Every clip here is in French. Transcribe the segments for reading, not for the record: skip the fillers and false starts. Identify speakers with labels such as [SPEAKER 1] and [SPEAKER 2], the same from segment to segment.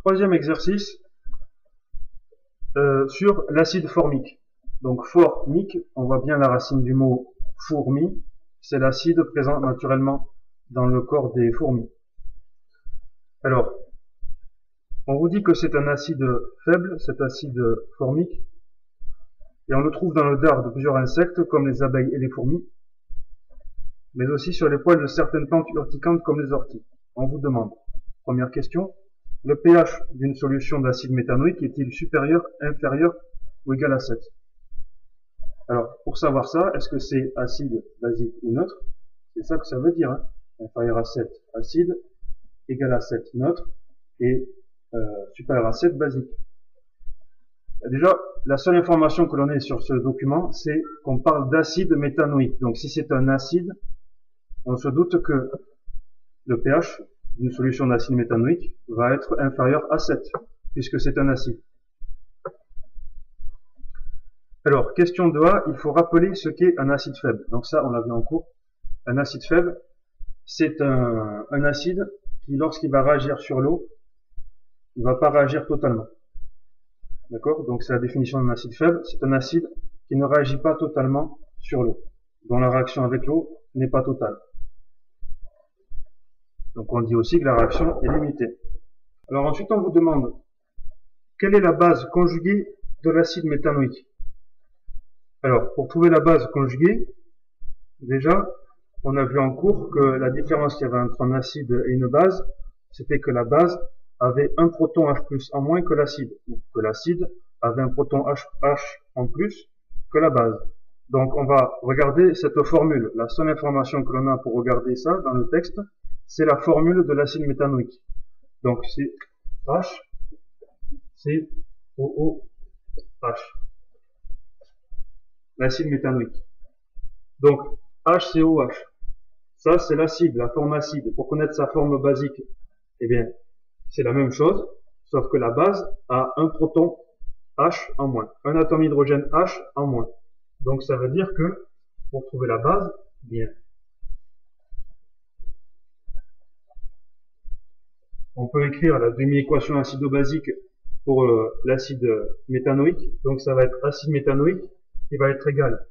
[SPEAKER 1] troisième exercice sur l'acide formique. Donc formique, on voit bien la racine du mot fourmi, c'est l'acide présent naturellement dans le corps des fourmis. Alors, on vous dit que c'est un acide faible, cet acide formique, et on le trouve dans le dard de plusieurs insectes comme les abeilles et les fourmis, mais aussi sur les poils de certaines plantes urticantes comme les orties. On vous demande, première question, le pH d'une solution d'acide méthanoïque est-il supérieur, inférieur ou égal à 7? Alors, pour savoir ça, est-ce que c'est acide, basique ou neutre? C'est ça que ça veut dire, hein. Inférieur à 7, acide, égal à 7, neutre, et supérieur à 7, basique. Déjà, la seule information que l'on ait sur ce document, c'est qu'on parle d'acide méthanoïque. Donc, si c'est un acide, on se doute que le pH d'une solution d'acide méthanoïque va être inférieur à 7, puisque c'est un acide. Alors, question 2A, il faut rappeler ce qu'est un acide faible. Donc ça, on l'a vu en cours. Un acide faible, c'est un acide qui, lorsqu'il va réagir sur l'eau, il ne va pas réagir totalement. D'accord? Donc c'est la définition d'un acide faible. C'est un acide qui ne réagit pas totalement sur l'eau, dont la réaction avec l'eau n'est pas totale. Donc on dit aussi que la réaction est limitée. Alors ensuite on vous demande quelle est la base conjuguée de l'acide méthanoïque. Alors pour trouver la base conjuguée, déjà on a vu en cours que la différence qu'il y avait entre un acide et une base, c'était que la base avait un proton H+ en moins que l'acide, ou que l'acide avait un proton H en plus que la base. Donc on va regarder cette formule. La seule information que l'on a pour regarder ça dans le texte, c'est la formule de l'acide méthanoïque. Donc c'est H, c'est OOH, l'acide méthanoïque. Donc HCOH, ça c'est l'acide, la forme acide. Pour connaître sa forme basique, eh bien c'est la même chose, sauf que la base a un proton H en moins, un atome hydrogène H en moins. Donc ça veut dire que pour trouver la base, bien, on peut écrire la demi-équation acido-basique pour l'acide méthanoïque. Donc ça va être acide méthanoïque qui va être égal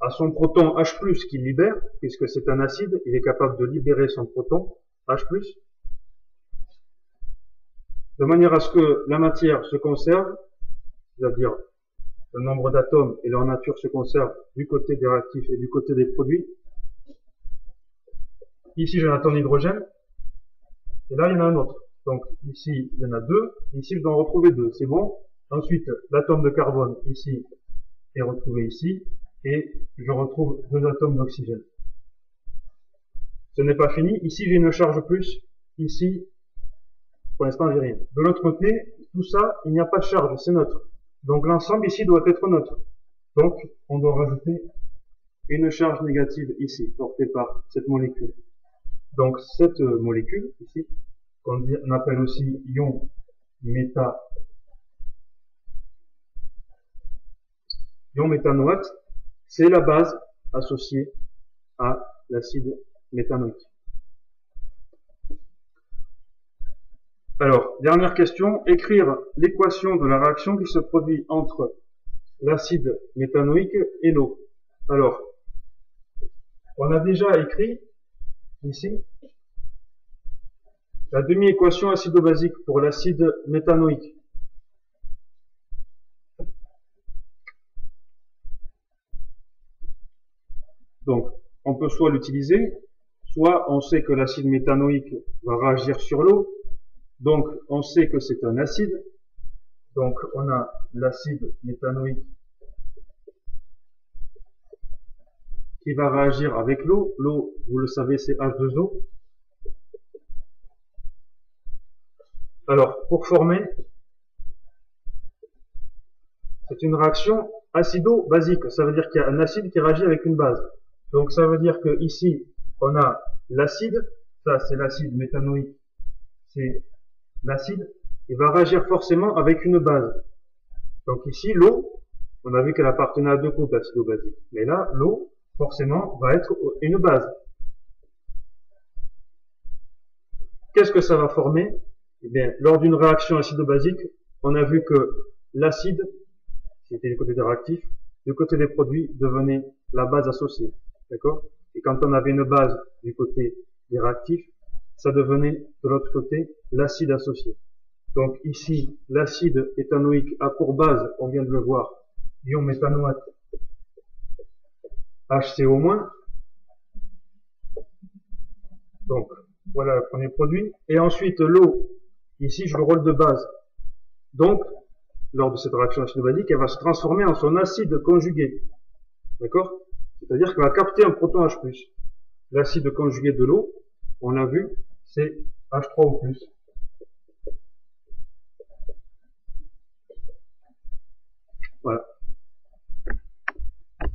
[SPEAKER 1] à son proton H+ qu'il libère, puisque c'est un acide, il est capable de libérer son proton H+, de manière à ce que la matière se conserve, c'est-à-dire le nombre d'atomes et leur nature se conservent du côté des réactifs et du côté des produits. Ici j'ai un atome d'hydrogène, et là il y en a un autre. Donc ici il y en a deux, ici je dois en retrouver deux, c'est bon. Ensuite l'atome de carbone ici est retrouvé ici, et je retrouve deux atomes d'oxygène. Ce n'est pas fini, ici j'ai une charge plus, ici pour l'instant j'ai rien. De l'autre côté, tout ça, il n'y a pas de charge, c'est neutre. Donc l'ensemble ici doit être neutre. Donc on doit rajouter une charge négative ici, portée par cette molécule. Donc cette molécule ici, qu'on appelle aussi ion méthanoate, c'est la base associée à l'acide méthanoïque. Alors, dernière question, écrire l'équation de la réaction qui se produit entre l'acide méthanoïque et l'eau. Alors, on a déjà écrit ici la demi-équation acido-basique pour l'acide méthanoïque. Donc, on peut soit l'utiliser, soit on sait que l'acide méthanoïque va réagir sur l'eau, donc on sait que c'est un acide, donc on a l'acide méthanoïque qui va réagir avec l'eau. L'eau, vous le savez, c'est H2O. Alors, pour former, c'est une réaction acido-basique, ça veut dire qu'il y a un acide qui réagit avec une base. Donc ça veut dire que ici, on a l'acide, ça c'est l'acide méthanoïque, c'est l'acide, il va réagir forcément avec une base. Donc ici, l'eau, on a vu qu'elle appartenait à deux groupes acido-basiques. Mais là, l'eau, forcément, va être une base. Qu'est-ce que ça va former? Eh bien, lors d'une réaction acide-basique, on a vu que l'acide, qui était du côté des réactifs, du côté des produits, devenait la base associée. D'accord? Et quand on avait une base du côté des réactifs, ça devenait de l'autre côté l'acide associé. Donc ici, l'acide éthanoïque a pour base, on vient de le voir, ion méthanoate HCO-. Donc voilà le premier produit. Et ensuite l'eau, ici je le rôle de base. Donc, lors de cette réaction acide-basique, elle va se transformer en son acide conjugué. D'accord? C'est-à-dire qu'elle va capter un proton H+. L'acide conjugué de l'eau, on l'a vu, c'est H3O+. Voilà.